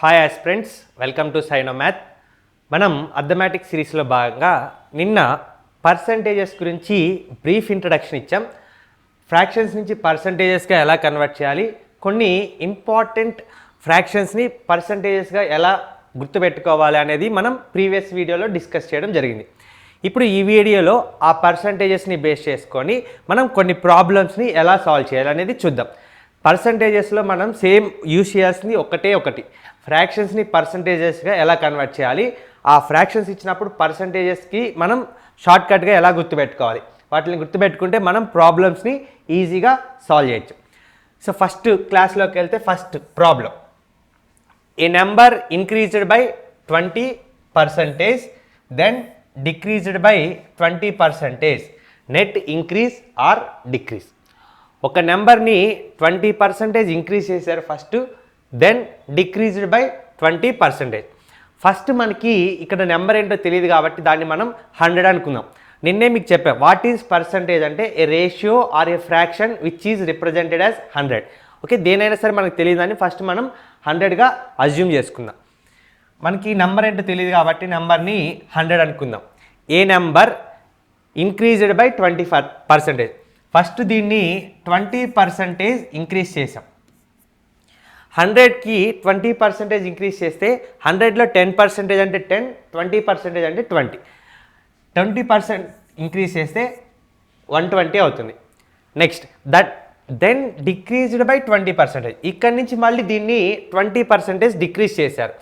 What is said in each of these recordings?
Hi aspirants, welcome to cyano math. మనం arithmetic సిరీస్లో భాగంగా నిన్న పర్సంటేజెస్ గురించి బ్రీఫ్ ఇంట్రడక్షన్ ఇచ్చాం. ఫ్రాక్షన్స్ నుంచి పర్సంటేజెస్గా ఎలా కన్వర్ట్ చేయాలి, కొన్ని ఇంపార్టెంట్ ఫ్రాక్షన్స్ని పర్సంటేజెస్గా ఎలా గుర్తుపెట్టుకోవాలి అనేది మనం ప్రీవియస్ వీడియోలో డిస్కస్ చేయడం జరిగింది. ఇప్పుడు ఈ వీడియోలో ఆ పర్సంటేజెస్ని బేస్ చేసుకొని మనం కొన్ని ప్రాబ్లమ్స్ని ఎలా సాల్వ్ చేయాలి అనేది చూద్దాం. పర్సంటేజెస్లో మనం సేమ్ యూజ్ చేయాల్సింది ఒకటి, ఫ్రాక్షన్స్ని పర్సంటేజెస్గా ఎలా కన్వర్ట్ చేయాలి, ఆ ఫ్రాక్షన్స్ ఇచ్చినప్పుడు పర్సంటేజెస్కి మనం షార్ట్కట్గా ఎలా గుర్తుపెట్టుకోవాలి, వాటిని గుర్తుపెట్టుకుంటే మనం ప్రాబ్లమ్స్ని ఈజీగా సాల్వ్ చేయొచ్చు. సో ఫస్ట్ క్లాస్లోకి వెళ్తే first problem, a number increased by 20% then decreased by 20%, net increase or decrease. ఒక నెంబర్ని 20% ఇంక్రీజ్ చేశారు first, then decreased by 20%. First మనకి ఇక్కడ నెంబర్ ఏంటో తెలియదు కాబట్టి దాన్ని మనం 100 అనుకుందాం. నిన్నే మీకు చెప్పాం వాట్ ఈజ్ పర్సంటేజ్ అంటే a ratio or a fraction which is represented as 100. Okay, దేనైనా సరే మనకు తెలియదని ఫస్ట్ మనం 100గా అజ్యూమ్ చేసుకుందాం. మనకి నెంబర్ ఏంటో తెలియదు కాబట్టి నెంబర్ని 100 అనుకుందాం. ఏ నెంబర్ ఇంక్రీజ్డ్ బై 20%. ఫస్ట్ దీన్ని 20% ఇంక్రీజ్ చేసాం. 100కి 20% ఇంక్రీజ్ చేస్తే 100లో 10% అంటే 10, 20% అంటే 20. 20% ఇంక్రీజ్ చేస్తే 120 అవుతుంది. Next then decreased by 20%. ఇక్కడి నుంచి మళ్ళీ దీన్ని 20% డిక్రీజ్ చేశారు.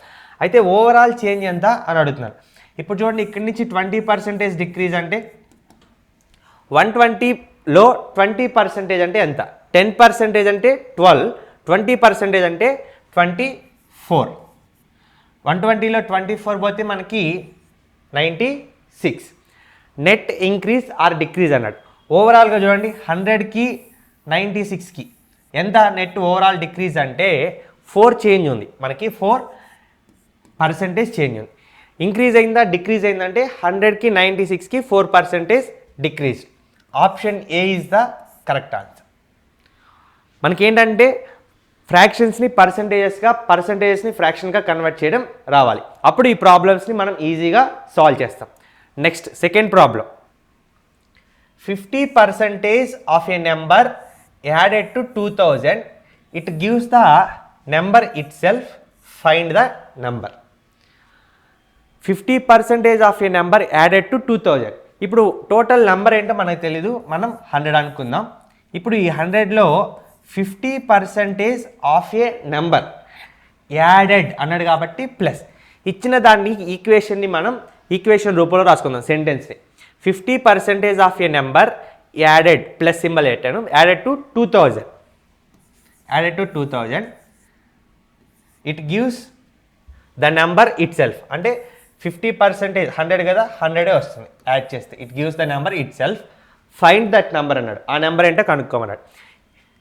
అయితే ఓవరాల్ చేంజ్ ఎంత అని అడుగుతున్నారు. ఇప్పుడు చూడండి, ఇక్కడి నుంచి 20% డిక్రీజ్ అంటే 120లో 20% అంటే ఎంత? 10% అంటే 12, 20% అంటే 24. 120లో 24 పోతే మనకి 96. నెట్ ఇంక్రీజ్ ఆర్ డిక్రీజ్ అన్నట్టు. ఓవరాల్గా చూడండి, 100కి 96కి ఎంత నెట్ ఓవరాల్ డిక్రీజ్ అంటే 4 చేంజ్ ఉంది. మనకి 4% చేంజ్ ఉంది. ఇంక్రీజ్ అయిందా డిక్రీజ్ అయిందంటే 100కి 96కి 4% decrease. Option A is the correct answer. మనకేంటంటే ఫ్రాక్షన్స్ని పర్సంటేజెస్ని ఫ్రాక్షన్గా కన్వర్ట్ చేయడం రావాలి. అప్పుడు ఈ ప్రాబ్లమ్స్ని మనం ఈజీగా సాల్వ్ చేస్తాం. Next second problem, 50% of a number added to 2000, it gives the number itself, find the number. 50% of a number added to 2000. ఇప్పుడు టోటల్ నెంబర్ ఏంటో మనకు తెలీదు, మనం 100 అనుకుందాం. ఇప్పుడు ఈ 100లో 50% ఆఫ్ ఏ నెంబర్ యాడెడ్ అన్నాడు కాబట్టి ప్లస్ ఇచ్చిన దాన్ని ఈక్వేషన్ని మనం ఈక్వేషన్ రూపంలో రాసుకుందాం. సెంటెన్స్ని 50% of a number added plus symbol పెట్టాను, added to 2000 it gives the number itself. అంటే 50% 100 కదా, 100 వస్తుంది యాడ్ చేస్తే. It gives the number itself, find that number అన్నాడు. ఆ నెంబర్ ఏంటో కనుక్కోమన్నాడు.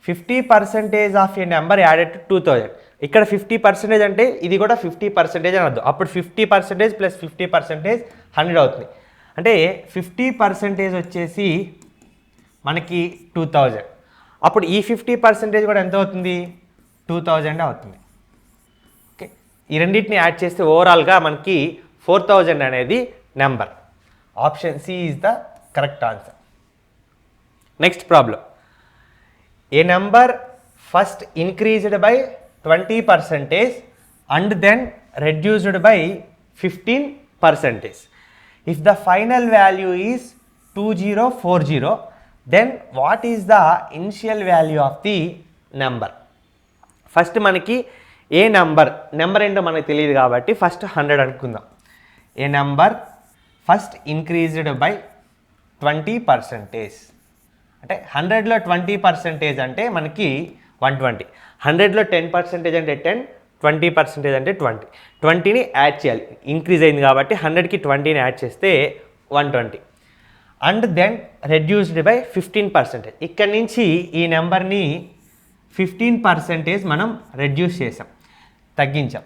50% of a number added to 2000. ఇక్కడ 50% అంటే ఇది కూడా 50% అని అర్థం. అప్పుడు 50% ప్లస్ 50% 100 అవుతుంది. అంటే 50% వచ్చేసి మనకి 2000. అప్పుడు ఈ 50% కూడా ఎంత అవుతుంది? 2000 అవుతుంది. ఓకే, ఈ రెండింటిని యాడ్ చేస్తే ఓవరాల్గా మనకి 4000 అనేది number. Option C is the correct answer. Next problem, a number first increased by 20% and then reduced by 15%. If the final value is 2040, then what is the initial value of the number? First మనకి a number ఏంటో మనకు తెలియదు కాబట్టి first 100 అనుకుందాం. ఏ number first increased by 20%. అంటే 100లో 20% అంటే మనకి 120. 100లో 10% అంటే 10, 20% అంటే 20. 20ని యాడ్ చేయాలి, ఇంక్రీజ్ అయింది కాబట్టి 100కి 20ని యాడ్ చేస్తే 120. And then reduced by 15%. ఇక్కడి నుంచి ఈ నెంబర్ని 15% మనం రెడ్యూస్ చేసాం, తగ్గించాం.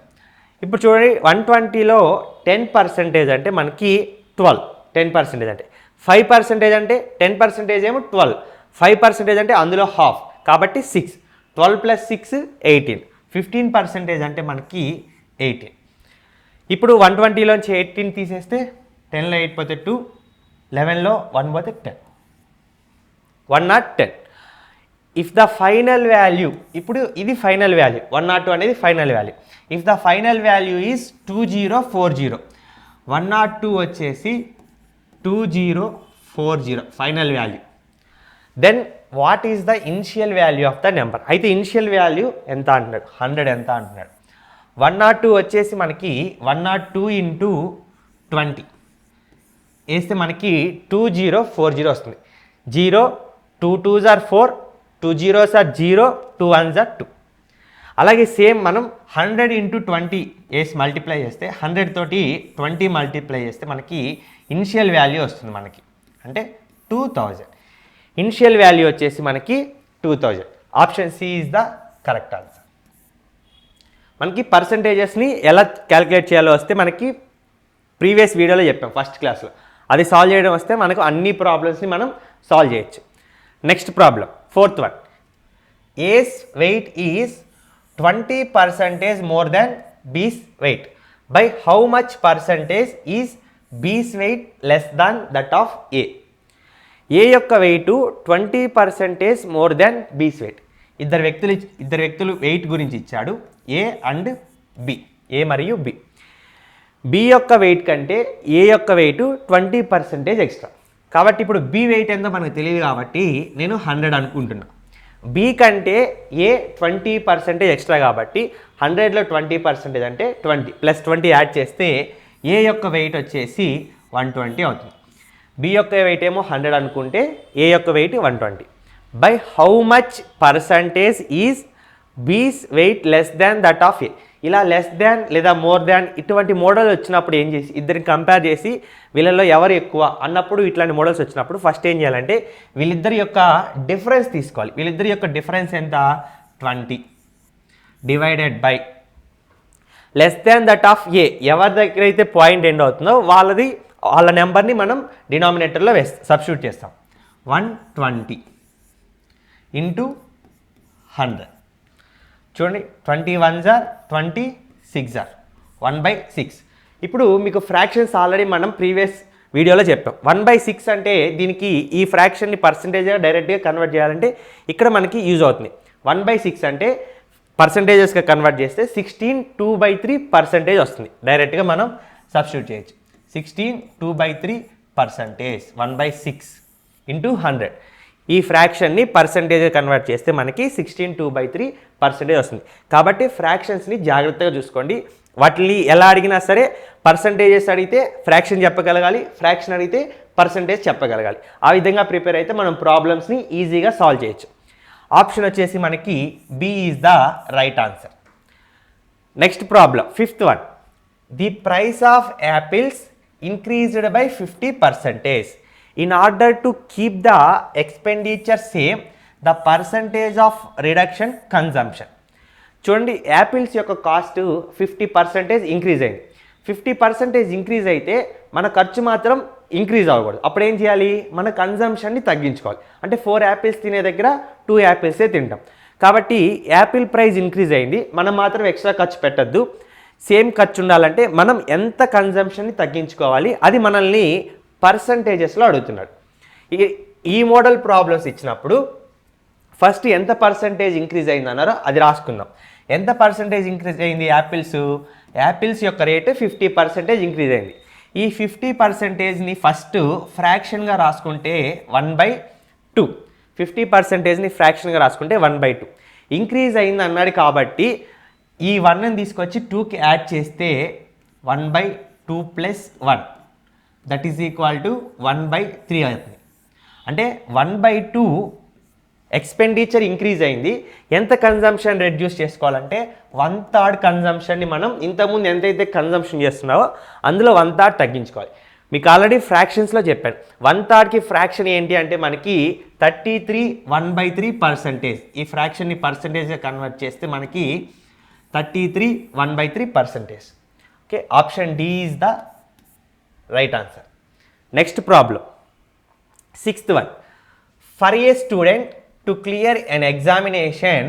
ఇప్పుడు చూడండి, 120లో 10% అంటే మనకి 12. 10% అంటే 5% అంటే 10% ఏమో 12, 5% అంటే అందులో హాఫ్ కాబట్టి 6. 12 + 6 18. 15% అంటే మనకి 18. ఇప్పుడు 120లోంచి 18 తీసేస్తే 10లో 8 పోతే 2, 11లో 1 పోతే 10, 110. ఇఫ్ ద ఫైనల్ వాల్యూ, ఇప్పుడు ఇది ఫైనల్ వాల్యూ, 102 అనేది final value. If the final value is 2040, 102 వచ్చేసి 2040 final value, then what is the initial value of the number? అయితే ఇనిషియల్ వాల్యూ ఎంత అంటున్నాడు, 100 ఎంత అంటున్నాడు. 102 వచ్చేసి మనకి 102 ఇంటూ 20 వేస్తే మనకి 2040 వస్తుంది. 0, 2 2s are 4, 2 zeros are 0, 2 1s are 2. అలాగే సేమ్ మనం 100 ఇంటూ 20 వేసి మల్టిప్లై చేస్తే 100 తోటి 20 మల్టిప్లై చేస్తే మనకి ఇనిషియల్ వాల్యూ వస్తుంది మనకి, అంటే 2000. ఇనిషియల్ వాల్యూ వచ్చేసి మనకి 2000. Option C is the correct answer. మనకి పర్సంటేజెస్ని ఎలా క్యాలిక్యులేట్ చేయాలో వస్తే మనకి ప్రీవియస్ వీడియోలో చెప్పాం ఫస్ట్ క్లాస్లో. అది సాల్వ్ చేయడం వస్తే మనకు అన్ని ప్రాబ్లమ్స్ని మనం సాల్వ్ చేయొచ్చు. Next problem, 4th one. A's weight is 20% more than B's weight. By how much percentage is B's weight less than that of A? A యొక్క వెయిట్ 20% మోర్ దాన్ బీస్ వెయిట్. ఇద్దరు వ్యక్తులు వెయిట్ గురించి ఇచ్చాడు, ఏ అండ్ బి, ఏ మరియు B. B యొక్క wait కంటే ఏ యొక్క వెయిట్ 20% ఎక్స్ట్రా. కాబట్టి ఇప్పుడు బి వెయిట్ ఎంతో మనకు తెలియదు కాబట్టి నేను 100 అనుకుంటున్నా. బి కంటే ఏ 20% ఎక్స్ట్రా కాబట్టి 100లో 20% అంటే 20 ప్లస్ 20 యాడ్ చేస్తే ఏ యొక్క వెయిట్ వచ్చేసి 120 అవుతుంది. బి యొక్క వెయిట్ ఏమో 100 అనుకుంటే ఏ యొక్క weight 120. By how much percentage is B's weight less than that of A. ఇలా లెస్ దాన్ లేదా మోర్ దాన్ ఇటువంటి మోడల్ వచ్చినప్పుడు ఏం చేసి ఇద్దరిని కంపేర్ చేసి వీళ్ళలో ఎవరు ఎక్కువ అన్నప్పుడు ఇట్లాంటి మోడల్స్ వచ్చినప్పుడు ఫస్ట్ ఏం చేయాలంటే వీళ్ళిద్దరి యొక్క డిఫరెన్స్ తీసుకోవాలి. వీళ్ళిద్దరి యొక్క డిఫరెన్స్ ఎంత, 20 divided by less than that of A. ఎవరి దగ్గర అయితే పాయింట్ ఎండ్ అవుతుందో వాళ్ళ నెంబర్ని మనం డినామినేటర్లో సబ్స్టిట్యూట్ చేస్తాం. 120 ఇంటూ 100. చూడండి, 21s are 26 are 1/6. ఇప్పుడు మీకు ఫ్రాక్షన్స్ ఆల్రెడీ మనం ప్రీవియస్ వీడియోలో చెప్పాం. 1/6 అంటే దీనికి ఈ ఫ్రాక్షన్ని పర్సంటేజ్గా డైరెక్ట్గా కన్వర్ట్ చేయాలంటే ఇక్కడ మనకి యూజ్ అవుతుంది. 1/6 అంటే పర్సంటేజెస్గా కన్వర్ట్ చేస్తే 16 2/3% వస్తుంది. డైరెక్ట్గా మనం సబ్స్టిట్యూట్ చేయొచ్చు. 16 2/3%, 1/6 ఇంటూ 100. ఈ ఫ్రాక్షన్ని పర్సంటేజ్గా కన్వర్ట్ చేస్తే మనకి 16 2/3% వస్తుంది. కాబట్టి ఫ్రాక్షన్స్ని జాగ్రత్తగా చూసుకోండి. వాటిని ఎలా అడిగినా సరే పర్సంటేజెస్ అడిగితే ఫ్రాక్షన్ చెప్పగలగాలి, ఫ్రాక్షన్ అడిగితే పర్సంటేజ్ చెప్పగలగాలి. ఆ విధంగా ప్రిపేర్ అయితే మనం ప్రాబ్లమ్స్ని ఈజీగా సాల్వ్ చేయొచ్చు. ఆప్షన్ వచ్చేసి మనకి B is the right answer. Next problem, 5th one. The price of apples increased by 50%. In order to keep the expenditure same, the percentage of reduction consumption. చూడండి, యాపిల్స్ యొక్క cost 50% increase అయింది. 50% increase అయితే మన ఖర్చు మాత్రం increase అవ్వకూడదు. అప్పుడు ఏం చేయాలి, మన కన్జంప్షన్ని తగ్గించుకోవాలి. అంటే 4 యాపిల్స్ తినే దగ్గర 2 యాపిల్సే తింటాం. కాబట్టి యాపిల్ ప్రైస్ ఇంక్రీజ్ అయింది, మనం మాత్రం ఎక్స్ట్రా ఖర్చు పెట్టద్దు. సేమ్ ఖర్చు ఉండాలంటే మనం ఎంత కన్జంప్షన్ని తగ్గించుకోవాలి, అది మనల్ని పర్సంటేజెస్లో అడుగుతున్నాడు. ఈ మోడల్ ప్రాబ్లమ్స్ ఇచ్చినప్పుడు ఫస్ట్ ఎంత పర్సంటేజ్ ఇంక్రీజ్ అయింది అన్నారో అది రాసుకుందాం. ఎంత పర్సంటేజ్ ఇంక్రీజ్ అయింది యాపిల్స్ యొక్క రేటు 50% ఇంక్రీజ్ అయింది. ఈ 50%ని ఫస్ట్ ఫ్రాక్షన్గా రాసుకుంటే 1/2. 50%ని ఫ్రాక్షన్గా రాసుకుంటే 1/2. ఇంక్రీజ్ అయింది అన్నాడు కాబట్టి ఈ 1ని తీసుకొచ్చి 2కి యాడ్ చేస్తే 1/2 + 1 దట్ ఈజ్ ఈక్వల్ టు 1/3 అవుతుంది. అంటే 1/2 ఎక్స్పెండిచర్ ఇంక్రీజ్ అయింది. ఎంత కన్జంప్షన్ రెడ్యూస్ చేసుకోవాలంటే 1/3 కన్జంప్షన్ని మనం ఇంతకుముందు ఎంతైతే కన్జంప్షన్ చేస్తున్నావో అందులో 1/3 తగ్గించుకోవాలి. మీకు ఆల్రెడీ ఫ్రాక్షన్స్లో చెప్పాను. 1/3కి ఫ్రాక్షన్ ఏంటి అంటే మనకి 33 1/3%. ఈ ఫ్రాక్షన్ని పర్సంటేజ్గా కన్వర్ట్ చేస్తే మనకి 33 1/3%. Okay, option D is the right answer. Next problem, 6th one. For a student to clear an examination,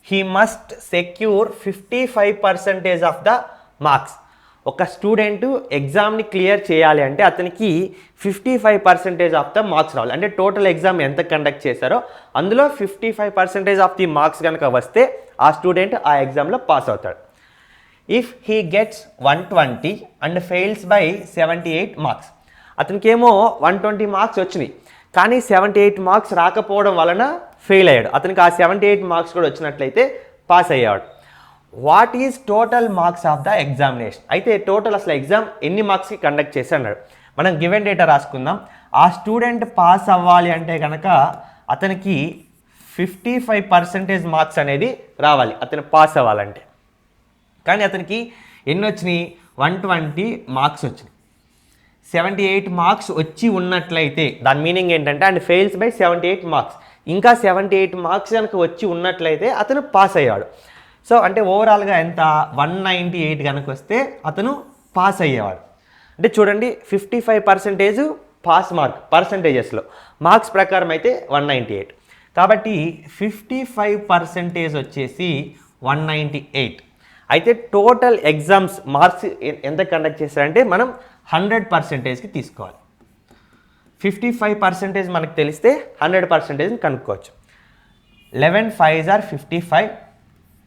he must secure 55% of the marks. ఒక స్టూడెంట్ ఎగ్జామ్ని క్లియర్ చేయాలి అంటే అతనికి 55% ఆఫ్ ద మార్క్స్ రావాలి. అంటే టోటల్ ఎగ్జామ్ ఎంత conduct చేశారో అందులో 55% of the marks కనుక వస్తే ఆ స్టూడెంట్ ఆ ఎగ్జామ్లో పాస్ అవుతాడు. If he gets 120 and fails by 78 marks, అతనికేమో 120 మార్క్స్ వచ్చినాయి కానీ 78 మార్క్స్ రాకపోవడం వలన ఫెయిల్ అయ్యాడు. అతనికి ఆ 78 మార్క్స్ కూడా వచ్చినట్లయితే పాస్ అయ్యాడు. What is total marks of the examination? అయితే టోటల్ అసలు ఎగ్జామ్ ఎన్ని మార్క్స్కి కండక్ట్ చేసి అన్నాడు. మనం గివెన్ డేటా రాసుకుందాం. ఆ స్టూడెంట్ పాస్ అవ్వాలి అంటే కనుక అతనికి 55% మార్క్స్ అనేది రావాలి అతను పాస్ అవ్వాలంటే. కానీ అతనికి ఎన్ని వచ్చినాయి? 120 మార్క్స్ వచ్చినాయి. 78 మార్క్స్ వచ్చి ఉన్నట్లయితే దాని మీనింగ్ ఏంటంటే అండ్ ఫెయిల్స్ బై 78 మార్క్స్, ఇంకా 78 మార్క్స్ కనుక వచ్చి ఉన్నట్లయితే అతను పాస్ అయ్యాడు. సో అంటే ఓవరాల్గా ఎంత? 198 కనుక వస్తే అతను పాస్ అయ్యేవాడు. అంటే చూడండి 55% పాస్ మార్క్ పర్సంటేజెస్లో, మార్క్స్ ప్రకారం అయితే 198. కాబట్టి 55% వచ్చేసి 198. అయితే టోటల్ ఎగ్జామ్స్ మార్క్స్ ఎంత కండక్ట్ చేశారంటే మనం 100%కి తీసుకోవాలి. 55% మనకు తెలిస్తే 100% కనుక్కోవచ్చు. 11 5s are 55,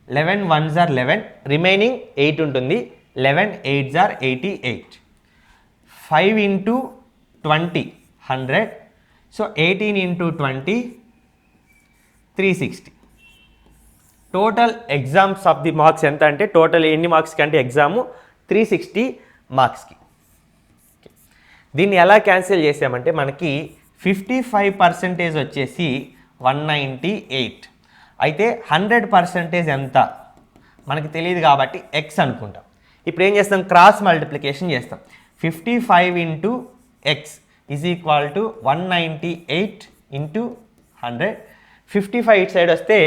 11 1s are 11, remaining 8 ఉంటుంది. 11 8s are 88. 5 into 20 100. So 18 into 20 360. Total exams of the marks ఎంత అంటే టోటల్ ఎన్ని మార్క్స్కి అంటే ఎగ్జాము 360 మార్క్స్కి. దీన్ని ఎలా క్యాన్సిల్ చేసామంటే మనకి 55% వచ్చేసి 198. అయితే 100% ఎంత మనకి తెలియదు కాబట్టి ఎక్స్ అనుకుంటాం. ఇప్పుడు ఏం చేస్తాం? క్రాస్ మల్టిప్లికేషన్ చేస్తాం. 55 into X is equal to 198 into 100. 55 ఇటు సైడ్ వస్తే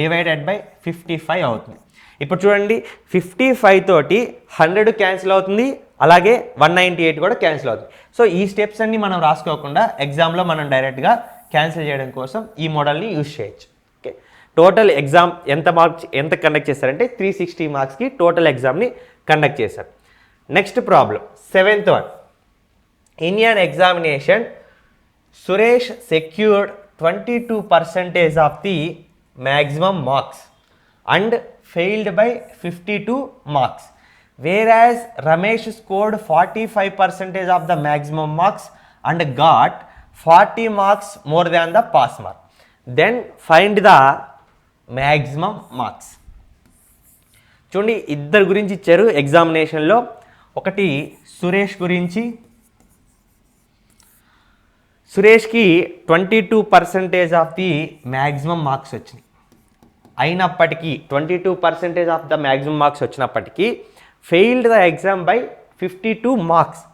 డివైడెడ్ బై 55 అవుతుంది. ఇప్పుడు చూడండి 55 తోటి 100 క్యాన్సిల్ అవుతుంది, అలాగే 198 కూడా క్యాన్సిల్ అవుతుంది. సో ఈ స్టెప్స్ అన్ని మనం రాసుకోకుండా ఎగ్జామ్లో మనం డైరెక్ట్గా క్యాన్సిల్ చేయడం కోసం ఈ మోడల్ని యూజ్ చేయొచ్చు. ఓకే, టోటల్ ఎగ్జామ్ ఎంత కండక్ట్ చేశారంటే 360 మార్క్స్కి టోటల్ ఎగ్జామ్ని కండక్ట్ చేశారు. Next problem 7th one. In an examination, Suresh secured 22% of the maximum marks and failed by 52 marks, whereas Ramesh scored 45% of the maximum marks and got 40 marks more than the pass mark. Then find the maximum marks. చూడండి ఇద్దరు గురించి ఇచ్చారు ఎగ్జామినేషన్లో. ఒకటి సురేష్ గురించి. సురేష్కి 22% of the maximum marks వచ్చినాయి. అయినప్పటికీ 22% ఆఫ్ ద మ్యాక్సిమం మార్క్స్ వచ్చినప్పటికీ failed the exam by 52 marks.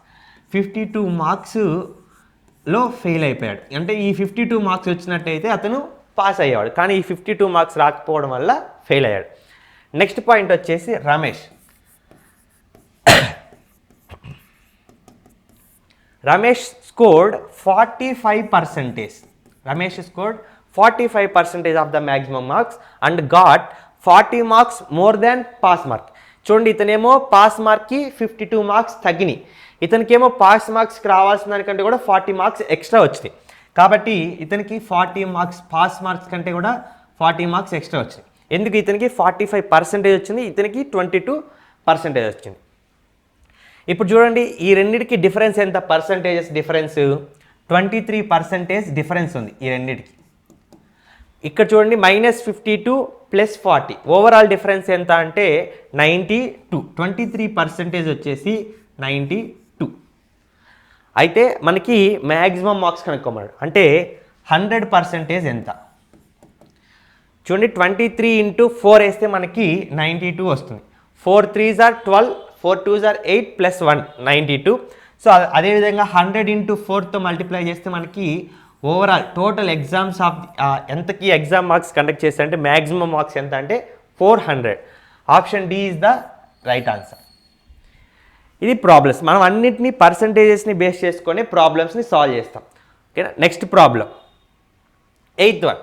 52 మార్క్స్లో ఫెయిల్ అయిపోయాడు. అంటే ఈ 52 మార్క్స్ వచ్చినట్టయితే అతను పాస్ అయ్యేవాడు, కానీ ఈ 52 మార్క్స్ రాకపోవడం వల్ల ఫెయిల్ అయ్యాడు. నెక్స్ట్ పాయింట్ వచ్చేసి Ramesh. Ramesh scored 45%. Ramesh scored 45% of the maximum marks and got 40 marks more than pass mark. చూడండి ఇతనేమో పాస్ మార్క్కి 52 మార్క్స్ తగ్గినాయి, ఇతనికేమో పాస్ మార్క్స్కి రావాల్సిన దానికంటే కూడా 40 మార్క్స్ ఎక్స్ట్రా వచ్చినాయి. కాబట్టి ఇతనికి 40 మార్క్స్ పాస్ మార్క్స్ కంటే కూడా 40 మార్క్స్ ఎక్స్ట్రా వచ్చినాయి. ఎందుకు? ఇతనికి 45% వచ్చింది, ఇతనికి 22% వచ్చింది. ఇప్పుడు చూడండి ఈ రెండింటికి డిఫరెన్స్ ఎంత? పర్సంటేజెస్ డిఫరెన్స్ 23% డిఫరెన్స్ ఉంది ఈ రెండింటికి. ఇక్కడ చూడండి -52 + 40 ఓవరాల్ డిఫరెన్స్ ఎంత అంటే 92. 23% వచ్చేసి 92. అయితే మనకి మ్యాక్సిమం మార్క్స్ కనుక్కోమన్నాడు. అంటే 100% ఎంత? చూడండి 23 × 4 వేస్తే మనకి 92 వస్తుంది. 4 3s are 12, 4 2s are 8 + 1 92. So అదేవిధంగా 100 × 4తో మల్టిప్లై చేస్తే మనకి ఓవరాల్ టోటల్ ఎగ్జామ్స్ ఆఫ్ ఎంతకి ఎగ్జామ్ మార్క్స్ కండక్ట్ చేస్తారంటే మ్యాక్సిమం మార్క్స్ ఎంత అంటే 400. Option D is the right answer. ఇది ప్రాబ్లమ్స్. మనం అన్నింటినీ పర్సంటేజెస్ని బేస్ చేసుకొని ప్రాబ్లమ్స్ని సాల్వ్ చేస్తాం. ఓకేనా? Next problem 8th one.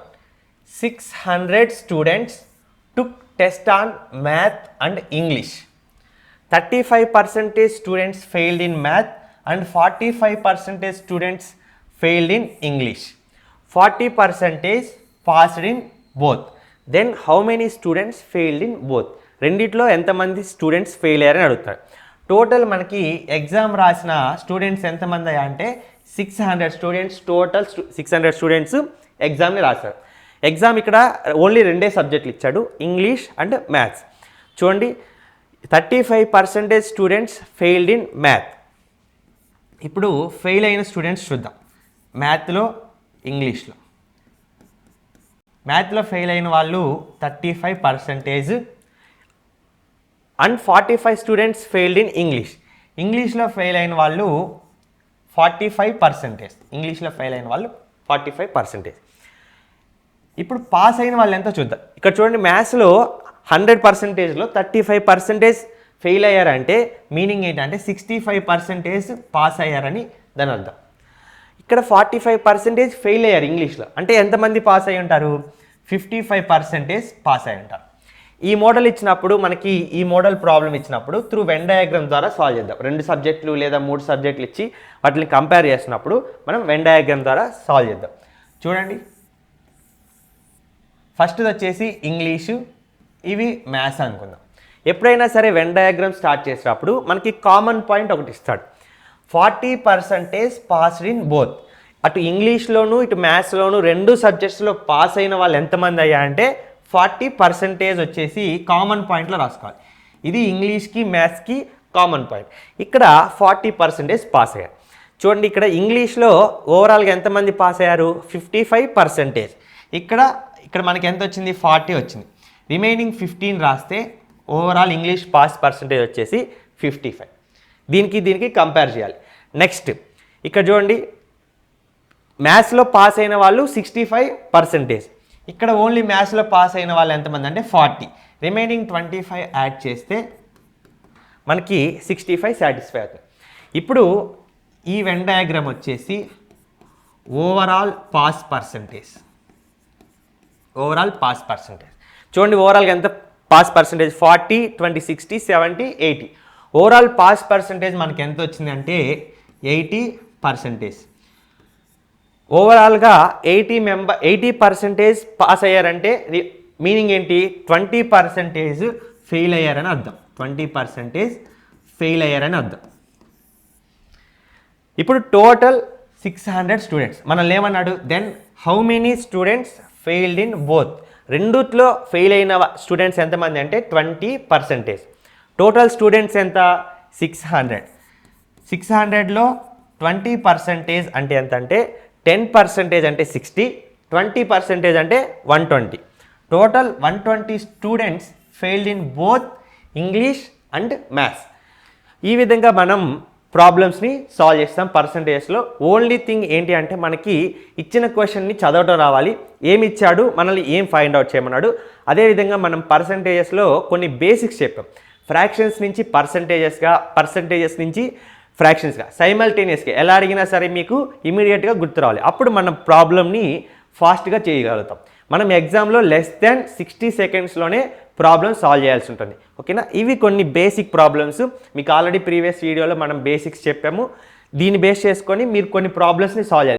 600 students took test on math and English. 35% students failed in math and 45% students failed in English. 40% passed in both. Then how many students failed in both? రెండిట్లో ఎంతమంది students fail అయ్యారని అడుగుతారు. Total మనకి exam రాసిన students ఎంతమంది అయ్యా అంటే 600 students, total 600 students ఎగ్జామ్ని రాశారు. ఎగ్జామ్ ఇక్కడ ఓన్లీ 2 సబ్జెక్టులు ఇచ్చాడు, ఇంగ్లీష్ అండ్ మ్యాథ్స్. చూడండి 35% స్టూడెంట్స్ ఫెయిల్డ్ ఇన్ మ్యాథ్. ఇప్పుడు ఫెయిల్ అయిన స్టూడెంట్స్ చూద్దాం. మ్యాథ్లో, ఇంగ్లీష్లో. మ్యాథ్లో ఫెయిల్ అయిన వాళ్ళు 35% and 45 students failed in English. ఇంగ్లీష్లో ఫెయిల్ అయిన వాళ్ళు 45%. ఇంగ్లీష్లో ఫెయిల్ అయిన వాళ్ళు 45%. ఇప్పుడు పాస్ అయిన వాళ్ళు ఎంతో చూద్దాం. ఇక్కడ చూడండి, మ్యాథ్స్లో 100%లో 35% ఫెయిల్ అయ్యారంటే మీనింగ్ ఏంటంటే 65% పాస్ అయ్యారని దాని అర్థం. ఇక్కడ 45% ఫెయిల్ అయ్యారు ఇంగ్లీష్లో, అంటే ఎంతమంది పాస్ అయ్యి ఉంటారు? 55% పాస్ అయ్యి ఉంటారు. ఈ మోడల్ ఇచ్చినప్పుడు మనకి ఈ మోడల్ ప్రాబ్లం ఇచ్చినప్పుడు త్రూ వెన్ డయాగ్రామ్ ద్వారా సాల్వ్ చేద్దాం. 2 సబ్జెక్టులు లేదా 3 సబ్జెక్టులు ఇచ్చి వాటిని కంపేర్ చేసినప్పుడు మనం వెన్ డయాగ్రామ్ ద్వారా సాల్వ్ చేద్దాం. చూడండి, ఫస్ట్ వచ్చేసి ఇంగ్లీషు, ఇవి మ్యాథ్స్ అనుకుందాం. ఎప్పుడైనా సరే వెన్ డయాగ్రామ్ స్టార్ట్ చేసేటప్పుడు మనకి కామన్ పాయింట్ ఒకటి ఇస్తాడు. 40% పాస్డ్ ఇన్ బోత్. అటు ఇంగ్లీష్లోను ఇటు మ్యాథ్స్లోను 2 సబ్జెక్ట్స్లో పాస్ అయిన వాళ్ళు ఎంతమంది అయ్యా అంటే 40% వచ్చేసి కామన్ పాయింట్లో రాసుకోవాలి. ఇది ఇంగ్లీష్కి మ్యాథ్స్కి కామన్ పాయింట్. ఇక్కడ 40% పాస్ అయ్యారు. చూడండి, ఇక్కడ ఇంగ్లీష్లో ఓవరాల్గా ఎంతమంది పాస్ అయ్యారు? 55%. ఇక్కడ మనకి ఎంత వచ్చింది? 40 వచ్చింది. రిమైనింగ్ 15 రాస్తే ఓవరాల్ ఇంగ్లీష్ పాస్ పర్సంటేజ్ వచ్చేసి 55. దీనికి కంపేర్ చేయాలి. నెక్స్ట్ ఇక్కడ చూడండి, మ్యాథ్స్లో పాస్ అయిన వాళ్ళు 65%. ఇక్కడ ఓన్లీ మ్యాథ్స్లో పాస్ అయిన వాళ్ళు ఎంతమంది అంటే 40. రిమైనింగ్ 25 యాడ్ చేస్తే మనకి 65 సాటిస్ఫై అవుతుంది. ఇప్పుడు ఈ వెన్ డయాగ్రామ్ వచ్చేసి ఓవరాల్ పాస్ పర్సంటేజ్. చూడండి, ఓవరాల్గా ఎంత pass percentage? 40, 20, 60, 70, 80. Overall pass percentage మనకి ఎంత వచ్చింది అంటే 80%. ఓవరాల్గా 80% పాస్ అయ్యారంటే మీనింగ్ ఏంటి? 20% ఫెయిల్ అయ్యారని అర్థం. 20% ఫెయిల్ అయ్యారని అర్థం. ఇప్పుడు టోటల్ 600 స్టూడెంట్స్. మనల్ని ఏమన్నాడు? Then how many students failed in both. రెండుట్లో ఫెయిల్ అయిన స్టూడెంట్స్ ఎంతమంది అంటే 20%. టోటల్ స్టూడెంట్స్ ఎంత? 600. 600లో 20% అంటే ఎంత అంటే 10% అంటే 60, 20% అంటే 120. Total 120 students failed in both English and maths. ఈ విధంగా మనం ప్రాబ్లమ్స్ని సాల్వ్ చేస్తాం పర్సంటేజెస్లో. ఓన్లీ థింగ్ ఏంటి అంటే మనకి ఇచ్చిన క్వశ్చన్ని చదవటం రావాలి. ఏమి ఇచ్చాడు, మనల్ని ఏం ఫైండ్ అవుట్ చేయమన్నాడు. అదేవిధంగా మనం పర్సంటేజెస్లో కొన్ని బేసిక్స్ చెప్పాం. ఫ్రాక్షన్స్ నుంచి పర్సంటేజెస్ నుంచి ఫ్రాక్షన్స్గా సైమల్టేనియస్గా ఎలా అడిగినా సరే మీకు ఇమీడియట్గా గుర్తు రావాలి. అప్పుడు మనం ప్రాబ్లమ్ని ఫాస్ట్గా చేయగలుగుతాం. మనం ఎగ్జామ్లో లెస్ దాన్ 60 సెకండ్స్లోనే ప్రాబ్లమ్ సాల్వ్ చేయాల్సి ఉంటుంది. ఓకేనా? ఇవి కొన్ని బేసిక్ ప్రాబ్లమ్స్. మీకు ఆల్రెడీ ప్రీవియస్ వీడియోలో మనం బేసిక్స్ చెప్పాము. దీన్ని బేస్ చేసుకొని మీరు కొన్ని ప్రాబ్లమ్స్ని సాల్వ్ చేయాలి.